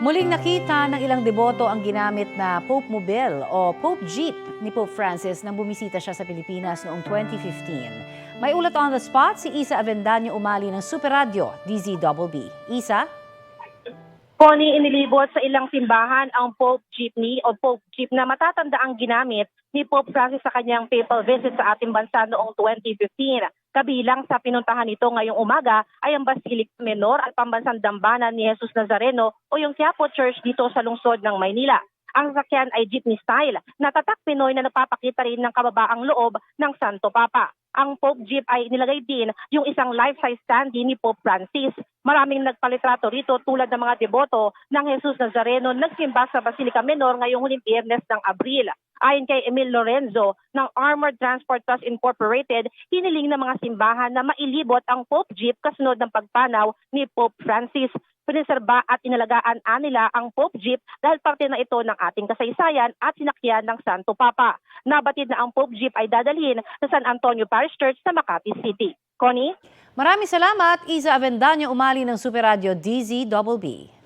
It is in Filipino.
Muling nakita ng ilang deboto ang ginamit na Pope Mobile o Pope Jeep ni Pope Francis nang bumisita siya sa Pilipinas noong 2015. May ulat on the spot si Isa Avendaño Umali ng Super Radio, DZBB. Isa? Connie, inilibot sa ilang simbahan ang Pope Jeepney o Pope Jeep na matatanda ang ginamit ni Pope Francis sa kanyang papal visit sa ating bansa noong 2015. Kabilang sa pinuntahan nito ngayong umaga ay ang Basilica Menor at Pambansang Dambana ni Jesus Nazareno o yung Quiapo Church dito sa lungsod ng Maynila. Ang sakyan ay jeepney style na tatak Pinoy na napapakita rin ng kababaang loob ng Santo Papa. Ang Pope Jeep ay nilagay din yung isang life-size standee ni Pope Francis. Maraming nagpalitrato rito tulad ng mga deboto ng Jesus Nazareno nagsimba sa Basilica Menor ngayong huling Biyernes ng Abril. Ayon kay Emil Lorenzo ng Armored Transport Trust Incorporated, hiniling ng mga simbahan na mailibot ang Pope Jeep kasunod ng pagpanaw ni Pope Francis. Piniserba at inalagaan nila ang Pope Jeep dahil parte na ito ng ating kasaysayan at sinakyan ng Santo Papa. Nabatid na ang Pope Jeep ay dadalhin sa San Antonio Parish Church sa Makati City. Connie? Maraming salamat, Isa Avendaño Umali ng Super Radio, DZBB.